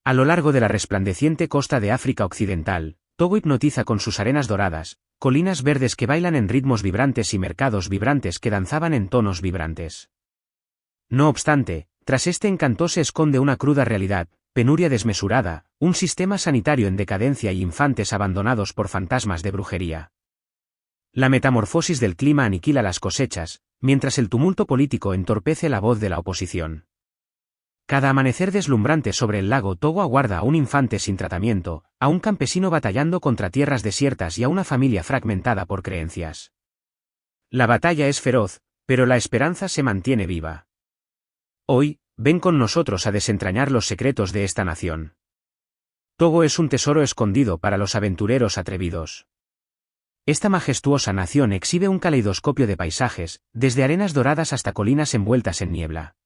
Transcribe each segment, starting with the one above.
A lo largo de la resplandeciente costa de África Occidental, Togo hipnotiza con sus arenas doradas, colinas verdes que bailan en ritmos vibrantes y mercados vibrantes que danzaban en tonos vibrantes. No obstante, tras este encanto se esconde una cruda realidad, penuria desmesurada, un sistema sanitario en decadencia y infantes abandonados por fantasmas de brujería. La metamorfosis del clima aniquila las cosechas, mientras el tumulto político entorpece la voz de la oposición. Cada amanecer deslumbrante sobre el lago Togo aguarda a un infante sin tratamiento, a un campesino batallando contra tierras desiertas y a una familia fragmentada por creencias. La batalla es feroz, pero la esperanza se mantiene viva. Hoy, ven con nosotros a desentrañar los secretos de esta nación. Togo es un tesoro escondido para los aventureros atrevidos. Esta majestuosa nación exhibe un caleidoscopio de paisajes, desde arenas doradas hasta colinas envueltas en niebla.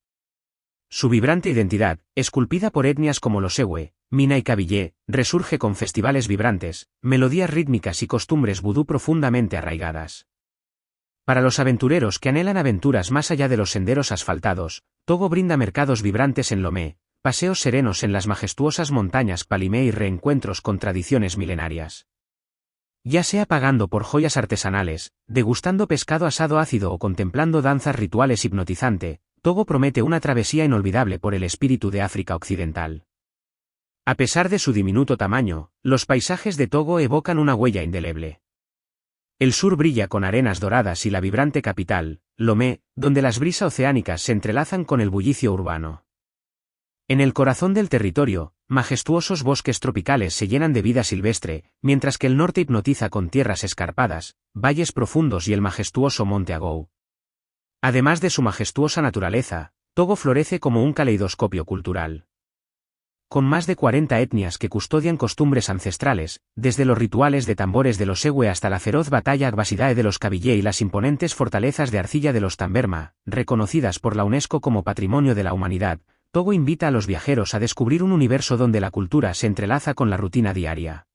Su vibrante identidad, esculpida por etnias como los Ewe, Mina y Kabyle, resurge con festivales vibrantes, melodías rítmicas y costumbres vudú profundamente arraigadas. Para los aventureros que anhelan aventuras más allá de los senderos asfaltados, Togo brinda mercados vibrantes en Lomé, paseos serenos en las majestuosas montañas Palimé y reencuentros con tradiciones milenarias. Ya sea pagando por joyas artesanales, degustando pescado asado ácido o contemplando danzas rituales hipnotizante, Togo promete una travesía inolvidable por el espíritu de África Occidental. A pesar de su diminuto tamaño, los paisajes de Togo evocan una huella indeleble. El sur brilla con arenas doradas y la vibrante capital, Lomé, donde las brisas oceánicas se entrelazan con el bullicio urbano. En el corazón del territorio, majestuosos bosques tropicales se llenan de vida silvestre, mientras que el norte hipnotiza con tierras escarpadas, valles profundos y el majestuoso monte Agou. Además de su majestuosa naturaleza, Togo florece como un caleidoscopio cultural. Con más de 40 etnias que custodian costumbres ancestrales, desde los rituales de tambores de los Ewe hasta la feroz batalla Agbasidae de los Kabyle y las imponentes fortalezas de arcilla de los Tamberma, reconocidas por la UNESCO como Patrimonio de la Humanidad, Togo invita a los viajeros a descubrir un universo donde la cultura se entrelaza con la rutina diaria.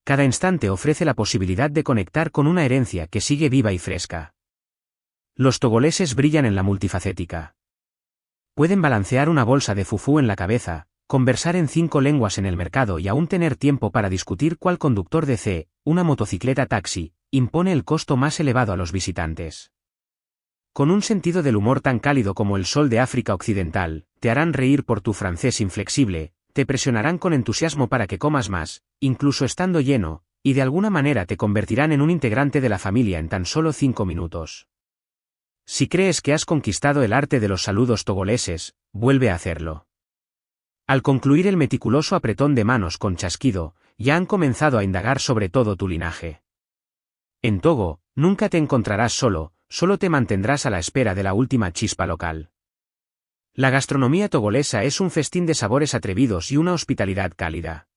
Cada instante ofrece la posibilidad de conectar con una herencia que sigue viva y fresca. Los togoleses brillan en la multifacética. Pueden balancear una bolsa de fufú en la cabeza, conversar en 5 lenguas en el mercado y aún tener tiempo para discutir cuál conductor de una motocicleta taxi, impone el costo más elevado a los visitantes. Con un sentido del humor tan cálido como el sol de África Occidental, te harán reír por tu francés inflexible, te presionarán con entusiasmo para que comas más, incluso estando lleno, y de alguna manera te convertirán en un integrante de la familia en tan solo 5 minutos. Si crees que has conquistado el arte de los saludos togoleses, vuelve a hacerlo. Al concluir el meticuloso apretón de manos con chasquido, ya han comenzado a indagar sobre todo tu linaje. En Togo, nunca te encontrarás solo te mantendrás a la espera de la última chispa local. La gastronomía togolesa es un festín de sabores atrevidos y una hospitalidad cálida.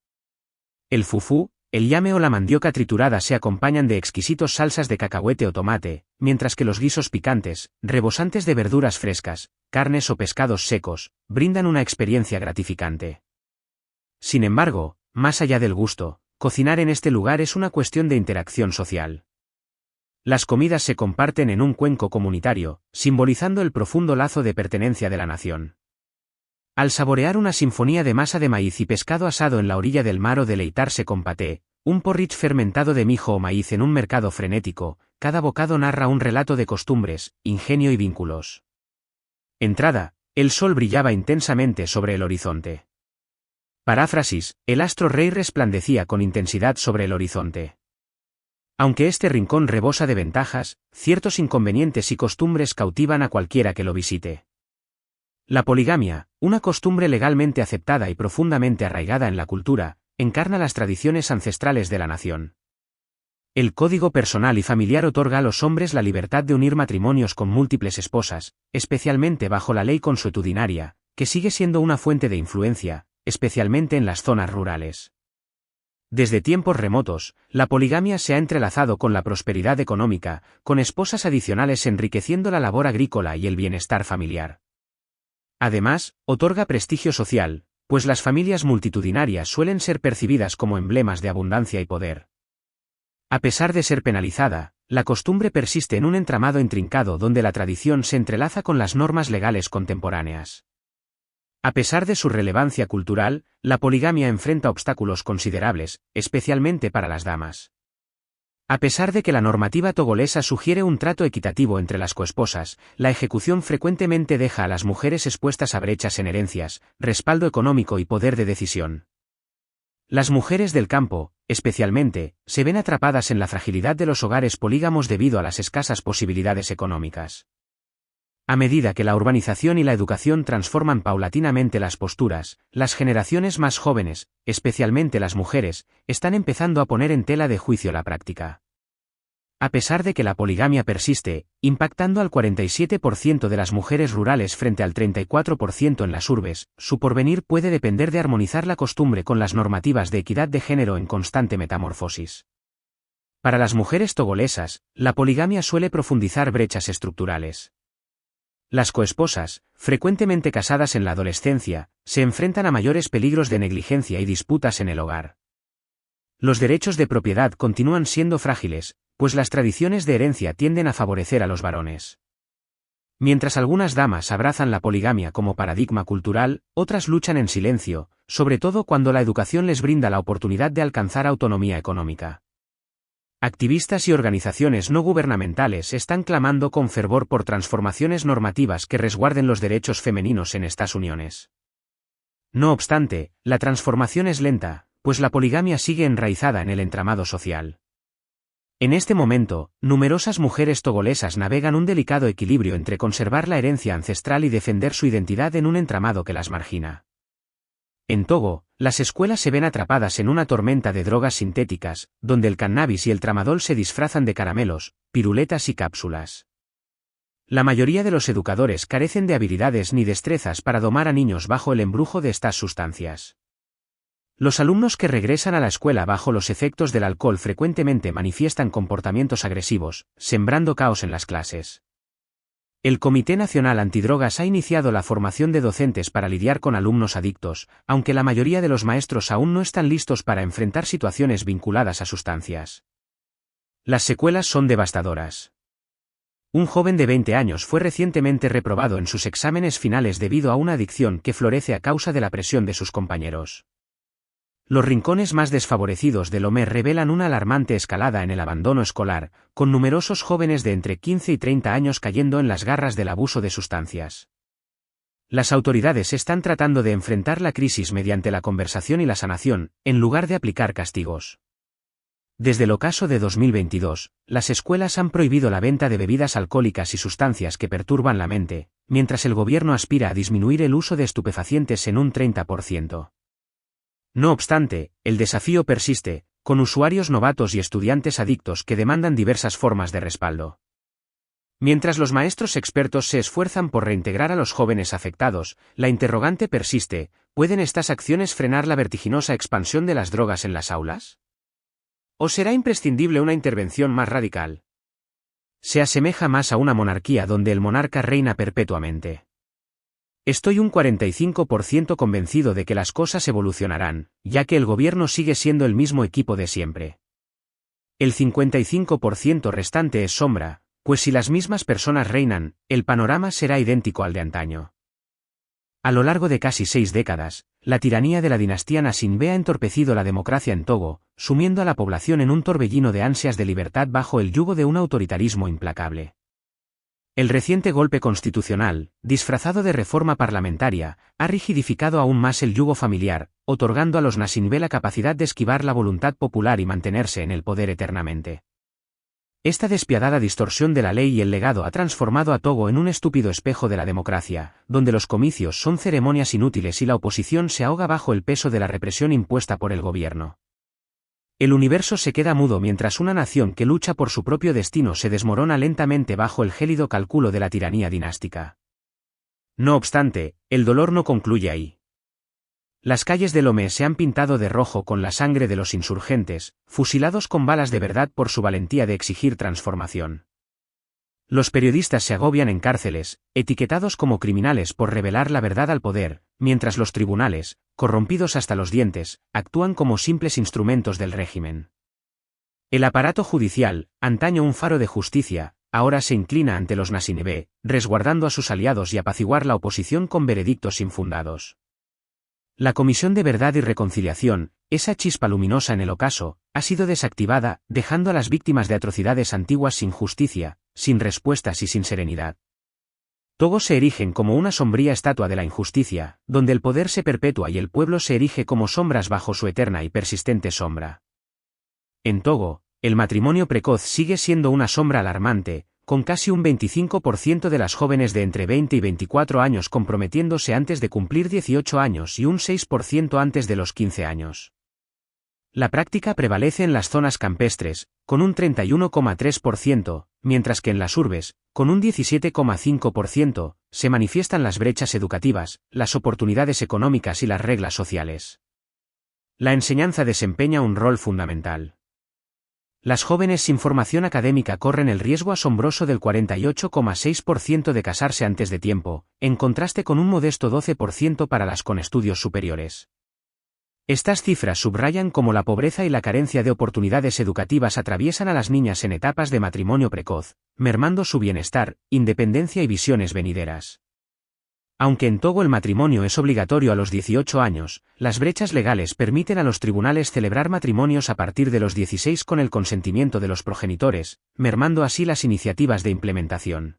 El fufú, el yame o la mandioca triturada se acompañan de exquisitos salsas de cacahuete o tomate, mientras que los guisos picantes, rebosantes de verduras frescas, carnes o pescados secos, brindan una experiencia gratificante. Sin embargo, más allá del gusto, cocinar en este lugar es una cuestión de interacción social. Las comidas se comparten en un cuenco comunitario, simbolizando el profundo lazo de pertenencia de la nación. Al saborear una sinfonía de masa de maíz y pescado asado en la orilla del mar o deleitarse con paté, un porridge fermentado de mijo o maíz en un mercado frenético, cada bocado narra un relato de costumbres, ingenio y vínculos. Entrada, el sol brillaba intensamente sobre el horizonte. Paráfrasis, el astro rey resplandecía con intensidad sobre el horizonte. Aunque este rincón rebosa de ventajas, ciertos inconvenientes y costumbres cautivan a cualquiera que lo visite. La poligamia, una costumbre legalmente aceptada y profundamente arraigada en la cultura, encarna las tradiciones ancestrales de la nación. El código personal y familiar otorga a los hombres la libertad de unir matrimonios con múltiples esposas, especialmente bajo la ley consuetudinaria, que sigue siendo una fuente de influencia, especialmente en las zonas rurales. Desde tiempos remotos, la poligamia se ha entrelazado con la prosperidad económica, con esposas adicionales enriqueciendo la labor agrícola y el bienestar familiar. Además, otorga prestigio social, pues las familias multitudinarias suelen ser percibidas como emblemas de abundancia y poder. A pesar de ser penalizada, la costumbre persiste en un entramado intrincado donde la tradición se entrelaza con las normas legales contemporáneas. A pesar de su relevancia cultural, la poligamia enfrenta obstáculos considerables, especialmente para las damas. A pesar de que la normativa togolesa sugiere un trato equitativo entre las coesposas, la ejecución frecuentemente deja a las mujeres expuestas a brechas en herencias, respaldo económico y poder de decisión. Las mujeres del campo, especialmente, se ven atrapadas en la fragilidad de los hogares polígamos debido a las escasas posibilidades económicas. A medida que la urbanización y la educación transforman paulatinamente las posturas, las generaciones más jóvenes, especialmente las mujeres, están empezando a poner en tela de juicio la práctica. A pesar de que la poligamia persiste, impactando al 47% de las mujeres rurales frente al 34% en las urbes, su porvenir puede depender de armonizar la costumbre con las normativas de equidad de género en constante metamorfosis. Para las mujeres togolesas, la poligamia suele profundizar brechas estructurales. Las coesposas, frecuentemente casadas en la adolescencia, se enfrentan a mayores peligros de negligencia y disputas en el hogar. Los derechos de propiedad continúan siendo frágiles, pues las tradiciones de herencia tienden a favorecer a los varones. Mientras algunas damas abrazan la poligamia como paradigma cultural, otras luchan en silencio, sobre todo cuando la educación les brinda la oportunidad de alcanzar autonomía económica. Activistas y organizaciones no gubernamentales están clamando con fervor por transformaciones normativas que resguarden los derechos femeninos en estas uniones. No obstante, la transformación es lenta, pues la poligamia sigue enraizada en el entramado social. En este momento, numerosas mujeres togolesas navegan un delicado equilibrio entre conservar la herencia ancestral y defender su identidad en un entramado que las margina. En Togo, las escuelas se ven atrapadas en una tormenta de drogas sintéticas, donde el cannabis y el tramadol se disfrazan de caramelos, piruletas y cápsulas. La mayoría de los educadores carecen de habilidades ni destrezas para domar a niños bajo el embrujo de estas sustancias. Los alumnos que regresan a la escuela bajo los efectos del alcohol frecuentemente manifiestan comportamientos agresivos, sembrando caos en las clases. El Comité Nacional Antidrogas ha iniciado la formación de docentes para lidiar con alumnos adictos, aunque la mayoría de los maestros aún no están listos para enfrentar situaciones vinculadas a sustancias. Las secuelas son devastadoras. Un joven de 20 años fue recientemente reprobado en sus exámenes finales debido a una adicción que florece a causa de la presión de sus compañeros. Los rincones más desfavorecidos de Lomé revelan una alarmante escalada en el abandono escolar, con numerosos jóvenes de entre 15 y 30 años cayendo en las garras del abuso de sustancias. Las autoridades están tratando de enfrentar la crisis mediante la conversación y la sanación, en lugar de aplicar castigos. Desde el ocaso de 2022, las escuelas han prohibido la venta de bebidas alcohólicas y sustancias que perturban la mente, mientras el gobierno aspira a disminuir el uso de estupefacientes en un 30%. No obstante, el desafío persiste, con usuarios novatos y estudiantes adictos que demandan diversas formas de respaldo. Mientras los maestros expertos se esfuerzan por reintegrar a los jóvenes afectados, la interrogante persiste: ¿pueden estas acciones frenar la vertiginosa expansión de las drogas en las aulas? ¿O será imprescindible una intervención más radical? Se asemeja más a una monarquía donde el monarca reina perpetuamente. Estoy un 45% convencido de que las cosas evolucionarán, ya que el gobierno sigue siendo el mismo equipo de siempre. El 55% restante es sombra, pues si las mismas personas reinan, el panorama será idéntico al de antaño. A lo largo de casi 6 décadas, la tiranía de la dinastía Nasinbe ha entorpecido la democracia en Togo, sumiendo a la población en un torbellino de ansias de libertad bajo el yugo de un autoritarismo implacable. El reciente golpe constitucional, disfrazado de reforma parlamentaria, ha rigidificado aún más el yugo familiar, otorgando a los Nasinbe la capacidad de esquivar la voluntad popular y mantenerse en el poder eternamente. Esta despiadada distorsión de la ley y el legado ha transformado a Togo en un estúpido espejo de la democracia, donde los comicios son ceremonias inútiles y la oposición se ahoga bajo el peso de la represión impuesta por el gobierno. El universo se queda mudo mientras una nación que lucha por su propio destino se desmorona lentamente bajo el gélido cálculo de la tiranía dinástica. No obstante, el dolor no concluye ahí. Las calles de Lomé se han pintado de rojo con la sangre de los insurgentes, fusilados con balas de verdad por su valentía de exigir transformación. Los periodistas se agobian en cárceles, etiquetados como criminales por revelar la verdad al poder, mientras los tribunales, corrompidos hasta los dientes, actúan como simples instrumentos del régimen. El aparato judicial, antaño un faro de justicia, ahora se inclina ante los Nasinevé, resguardando a sus aliados y apaciguar la oposición con veredictos infundados. La Comisión de Verdad y Reconciliación, esa chispa luminosa en el ocaso, ha sido desactivada, dejando a las víctimas de atrocidades antiguas sin justicia, sin respuestas y sin serenidad. Togo se erigen como una sombría estatua de la injusticia, donde el poder se perpetúa y el pueblo se erige como sombras bajo su eterna y persistente sombra. En Togo, el matrimonio precoz sigue siendo una sombra alarmante, con casi un 25% de las jóvenes de entre 20 y 24 años comprometiéndose antes de cumplir 18 años y un 6% antes de los 15 años. La práctica prevalece en las zonas campestres, con un 31,3%, mientras que en las urbes, con un 17,5%, se manifiestan las brechas educativas, las oportunidades económicas y las reglas sociales. La enseñanza desempeña un rol fundamental. Las jóvenes sin formación académica corren el riesgo asombroso del 48,6% de casarse antes de tiempo, en contraste con un modesto 12% para las con estudios superiores. Estas cifras subrayan cómo la pobreza y la carencia de oportunidades educativas atraviesan a las niñas en etapas de matrimonio precoz, mermando su bienestar, independencia y visiones venideras. Aunque en Togo el matrimonio es obligatorio a los 18 años, las brechas legales permiten a los tribunales celebrar matrimonios a partir de los 16 con el consentimiento de los progenitores, mermando así las iniciativas de implementación.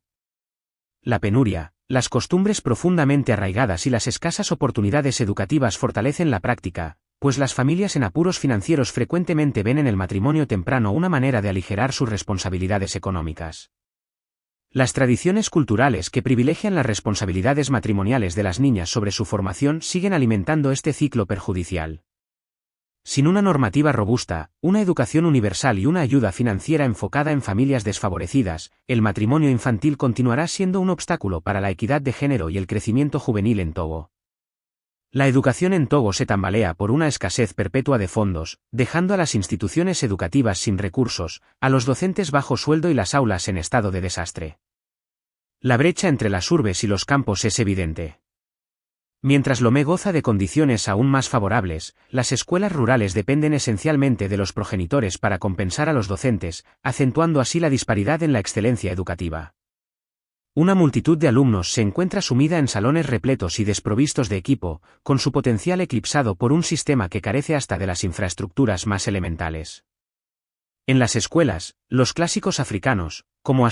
La penuria, las costumbres profundamente arraigadas y las escasas oportunidades educativas fortalecen la práctica, pues las familias en apuros financieros frecuentemente ven en el matrimonio temprano una manera de aligerar sus responsabilidades económicas. Las tradiciones culturales que privilegian las responsabilidades matrimoniales de las niñas sobre su formación siguen alimentando este ciclo perjudicial. Sin una normativa robusta, una educación universal y una ayuda financiera enfocada en familias desfavorecidas, el matrimonio infantil continuará siendo un obstáculo para la equidad de género y el crecimiento juvenil en Togo. La educación en Togo se tambalea por una escasez perpetua de fondos, dejando a las instituciones educativas sin recursos, a los docentes bajo sueldo y las aulas en estado de desastre. La brecha entre las urbes y los campos es evidente. Mientras Lomé goza de condiciones aún más favorables, las escuelas rurales dependen esencialmente de los progenitores para compensar a los docentes, acentuando así la disparidad en la excelencia educativa. Una multitud de alumnos se encuentra sumida en salones repletos y desprovistos de equipo, con su potencial eclipsado por un sistema que carece hasta de las infraestructuras más elementales. En las escuelas, los clásicos africanos, como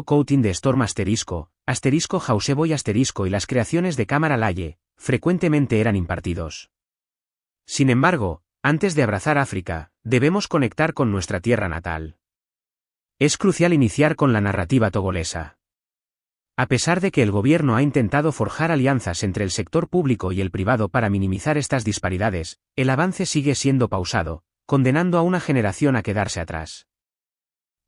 Coating de Storm Jausebo y y las creaciones de Cámara Laye, frecuentemente eran impartidos. Sin embargo, antes de abrazar África, debemos conectar con nuestra tierra natal. Es crucial iniciar con la narrativa togolesa. A pesar de que el gobierno ha intentado forjar alianzas entre el sector público y el privado para minimizar estas disparidades, el avance sigue siendo pausado, condenando a una generación a quedarse atrás.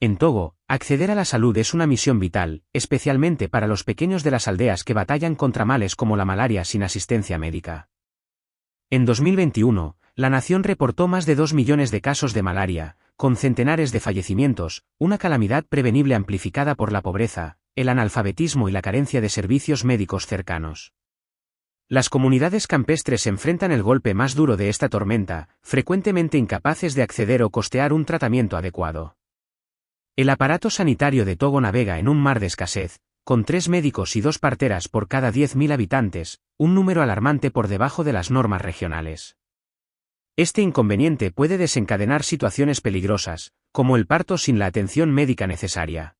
En Togo, acceder a la salud es una misión vital, especialmente para los pequeños de las aldeas que batallan contra males como la malaria sin asistencia médica. En 2021, la nación reportó más de 2 millones de casos de malaria, con centenares de fallecimientos, una calamidad prevenible amplificada por la pobreza, el analfabetismo y la carencia de servicios médicos cercanos. Las comunidades campestres enfrentan el golpe más duro de esta tormenta, frecuentemente incapaces de acceder o costear un tratamiento adecuado. El aparato sanitario de Togo navega en un mar de escasez, con 3 médicos y 2 parteras por cada 10.000 habitantes, un número alarmante por debajo de las normas regionales. Este inconveniente puede desencadenar situaciones peligrosas, como el parto sin la atención médica necesaria.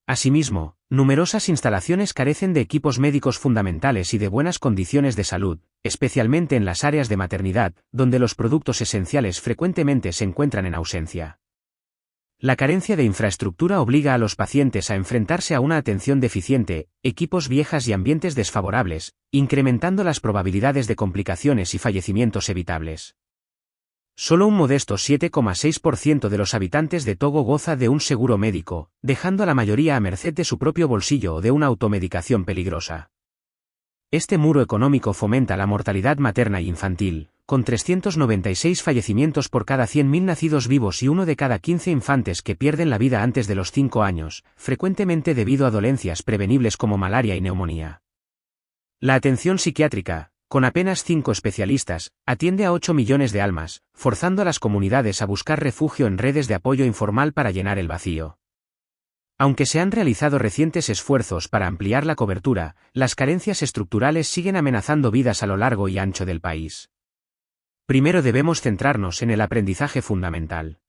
Asimismo, numerosas instalaciones carecen de equipos médicos fundamentales y de buenas condiciones de salud, especialmente en las áreas de maternidad, donde los productos esenciales frecuentemente se encuentran en ausencia. La carencia de infraestructura obliga a los pacientes a enfrentarse a una atención deficiente, equipos viejas y ambientes desfavorables, incrementando las probabilidades de complicaciones y fallecimientos evitables. Solo un modesto 7,6% de los habitantes de Togo goza de un seguro médico, dejando a la mayoría a merced de su propio bolsillo o de una automedicación peligrosa. Este muro económico fomenta la mortalidad materna e infantil, con 396 fallecimientos por cada 100.000 nacidos vivos y 1 de cada 15 infantes que pierden la vida antes de los 5 años, frecuentemente debido a dolencias prevenibles como malaria y neumonía. La atención psiquiátrica, con apenas 5 especialistas, atiende a 8 millones de almas, forzando a las comunidades a buscar refugio en redes de apoyo informal para llenar el vacío. Aunque se han realizado recientes esfuerzos para ampliar la cobertura, las carencias estructurales siguen amenazando vidas a lo largo y ancho del país. Primero debemos centrarnos en el aprendizaje fundamental.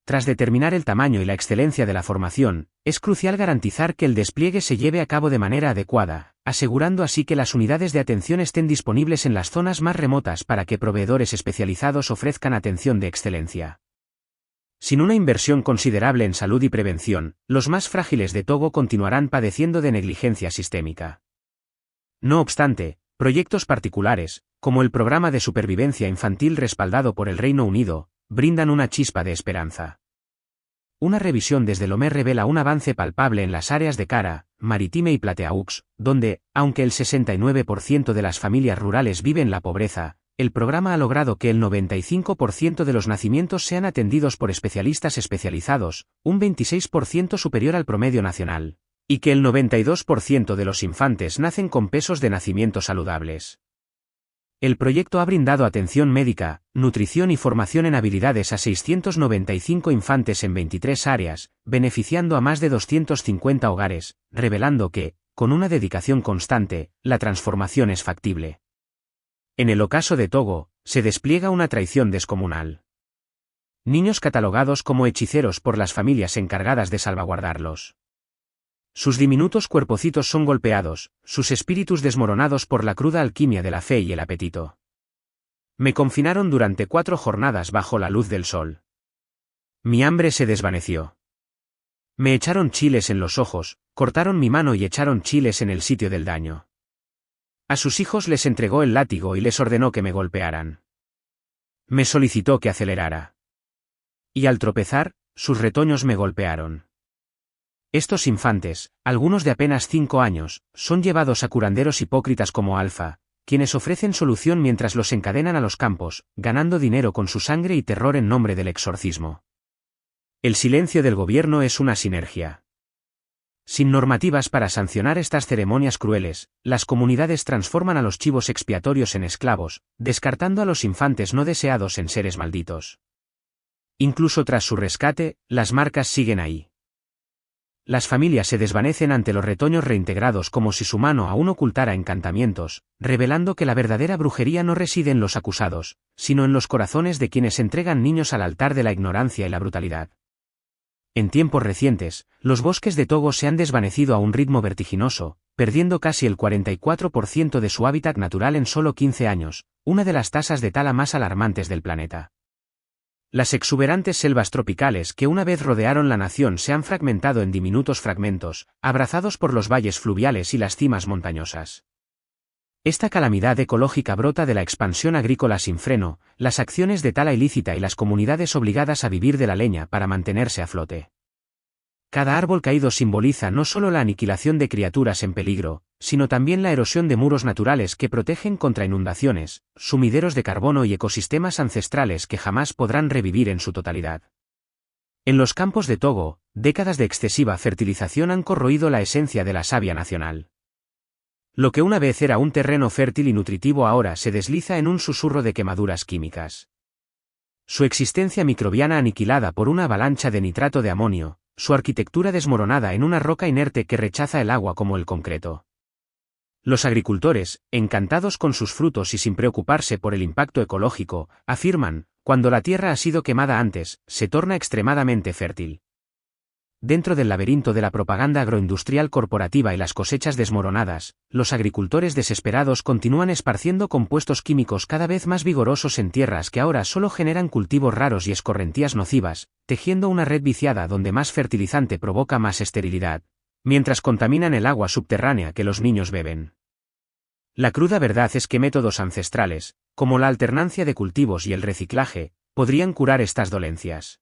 Tras determinar el tamaño y la excelencia de la formación, es crucial garantizar que el despliegue se lleve a cabo de manera adecuada, asegurando así que las unidades de atención estén disponibles en las zonas más remotas para que proveedores especializados ofrezcan atención de excelencia. Sin una inversión considerable en salud y prevención, los más frágiles de Togo continuarán padeciendo de negligencia sistémica. No obstante, proyectos particulares, como el Programa de Supervivencia Infantil respaldado por el Reino Unido, brindan una chispa de esperanza. Una revisión desde l'OMS revela un avance palpable en las áreas de Kara, Maritime y Plateaux, donde, aunque el 69% de las familias rurales vive en la pobreza, el programa ha logrado que el 95% de los nacimientos sean atendidos por especialistas especializados, un 26% superior al promedio nacional, y que el 92% de los infantes nacen con pesos de nacimiento saludables. El proyecto ha brindado atención médica, nutrición y formación en habilidades a 695 infantes en 23 áreas, beneficiando a más de 250 hogares, revelando que, con una dedicación constante, la transformación es factible. En el ocaso de Togo, se despliega una traición descomunal. Niños catalogados como hechiceros por las familias encargadas de salvaguardarlos. Sus diminutos cuerpocitos son golpeados, sus espíritus desmoronados por la cruda alquimia de la fe y el apetito. Me confinaron durante 4 jornadas bajo la luz del sol. Mi hambre se desvaneció. Me echaron chiles en los ojos, cortaron mi mano y echaron chiles en el sitio del daño. A sus hijos les entregó el látigo y les ordenó que me golpearan. Me solicitó que acelerara. Y al tropezar, sus retoños me golpearon. Estos infantes, algunos de apenas 5 años, son llevados a curanderos hipócritas como Alfa, quienes ofrecen solución mientras los encadenan a los campos, ganando dinero con su sangre y terror en nombre del exorcismo. El silencio del gobierno es una sinergia. Sin normativas para sancionar estas ceremonias crueles, las comunidades transforman a los chivos expiatorios en esclavos, descartando a los infantes no deseados en seres malditos. Incluso tras su rescate, las marcas siguen ahí. Las familias se desvanecen ante los retoños reintegrados como si su mano aún ocultara encantamientos, revelando que la verdadera brujería no reside en los acusados, sino en los corazones de quienes entregan niños al altar de la ignorancia y la brutalidad. En tiempos recientes, los bosques de Togo se han desvanecido a un ritmo vertiginoso, perdiendo casi el 44% de su hábitat natural en solo 15 años, una de las tasas de tala más alarmantes del planeta. Las exuberantes selvas tropicales que una vez rodearon la nación se han fragmentado en diminutos fragmentos, abrazados por los valles fluviales y las cimas montañosas. Esta calamidad ecológica brota de la expansión agrícola sin freno, las acciones de tala ilícita y las comunidades obligadas a vivir de la leña para mantenerse a flote. Cada árbol caído simboliza no solo la aniquilación de criaturas en peligro, sino también la erosión de muros naturales que protegen contra inundaciones, sumideros de carbono y ecosistemas ancestrales que jamás podrán revivir en su totalidad. En los campos de Togo, décadas de excesiva fertilización han corroído la esencia de la savia nacional. Lo que una vez era un terreno fértil y nutritivo ahora se desliza en un susurro de quemaduras químicas. Su existencia microbiana aniquilada por una avalancha de nitrato de amonio, su arquitectura desmoronada en una roca inerte que rechaza el agua como el concreto. Los agricultores, encantados con sus frutos y sin preocuparse por el impacto ecológico, afirman, cuando la tierra ha sido quemada antes, se torna extremadamente fértil. Dentro del laberinto de la propaganda agroindustrial corporativa y las cosechas desmoronadas, los agricultores desesperados continúan esparciendo compuestos químicos cada vez más vigorosos en tierras que ahora solo generan cultivos raros y escorrentías nocivas, tejiendo una red viciada donde más fertilizante provoca más esterilidad, mientras contaminan el agua subterránea que los niños beben. La cruda verdad es que métodos ancestrales, como la alternancia de cultivos y el reciclaje, podrían curar estas dolencias.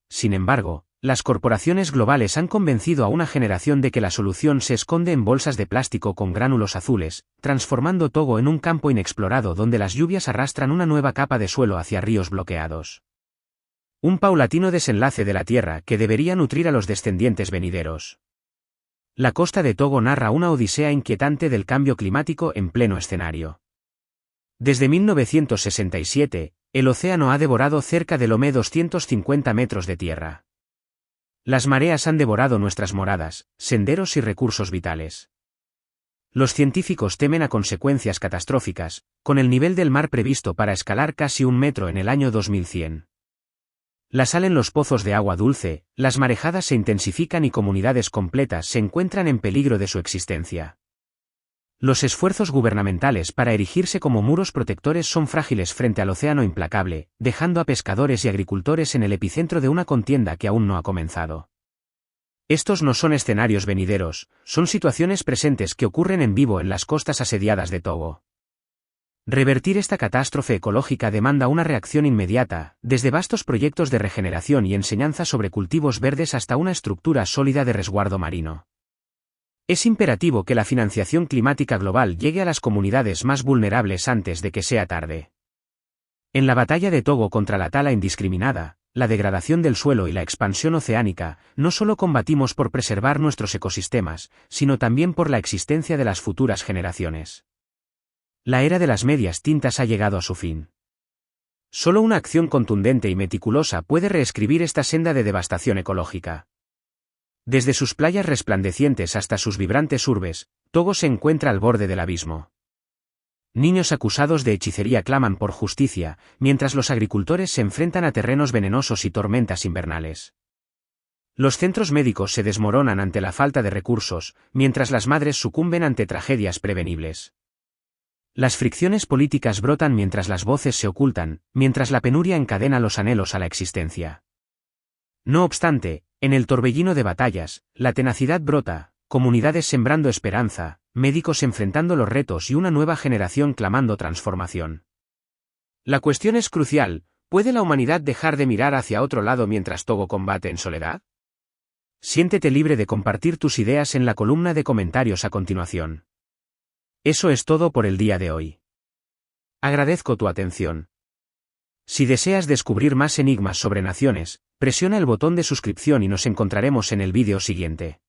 Sin embargo, las corporaciones globales han convencido a una generación de que la solución se esconde en bolsas de plástico con gránulos azules, transformando Togo en un campo inexplorado donde las lluvias arrastran una nueva capa de suelo hacia ríos bloqueados. Un paulatino desenlace de la tierra que debería nutrir a los descendientes venideros. La costa de Togo narra una odisea inquietante del cambio climático en pleno escenario. Desde 1967, el océano ha devorado cerca de 250 metros de tierra. Las mareas han devorado nuestras moradas, senderos y recursos vitales. Los científicos temen a consecuencias catastróficas, con el nivel del mar previsto para escalar casi 1 metro en el año 2100. La sal en los pozos de agua dulce, las marejadas se intensifican y comunidades completas se encuentran en peligro de su existencia. Los esfuerzos gubernamentales para erigirse como muros protectores son frágiles frente al océano implacable, dejando a pescadores y agricultores en el epicentro de una contienda que aún no ha comenzado. Estos no son escenarios venideros, son situaciones presentes que ocurren en vivo en las costas asediadas de Togo. Revertir esta catástrofe ecológica demanda una reacción inmediata, desde vastos proyectos de regeneración y enseñanza sobre cultivos verdes hasta una estructura sólida de resguardo marino. Es imperativo que la financiación climática global llegue a las comunidades más vulnerables antes de que sea tarde. En la batalla de Togo contra la tala indiscriminada, la degradación del suelo y la expansión oceánica, no solo combatimos por preservar nuestros ecosistemas, sino también por la existencia de las futuras generaciones. La era de las medias tintas ha llegado a su fin. Solo una acción contundente y meticulosa puede reescribir esta senda de devastación ecológica. Desde sus playas resplandecientes hasta sus vibrantes urbes, Togo se encuentra al borde del abismo. Niños acusados de hechicería claman por justicia, mientras los agricultores se enfrentan a terrenos venenosos y tormentas invernales. Los centros médicos se desmoronan ante la falta de recursos, mientras las madres sucumben ante tragedias prevenibles. Las fricciones políticas brotan mientras las voces se ocultan, mientras la penuria encadena los anhelos a la existencia. No obstante, en el torbellino de batallas, la tenacidad brota, comunidades sembrando esperanza, médicos enfrentando los retos y una nueva generación clamando transformación. La cuestión es crucial: ¿puede la humanidad dejar de mirar hacia otro lado mientras Togo combate en soledad? Siéntete libre de compartir tus ideas en la columna de comentarios a continuación. Eso es todo por el día de hoy. Agradezco tu atención. Si deseas descubrir más enigmas sobre naciones, presiona el botón de suscripción y nos encontraremos en el vídeo siguiente.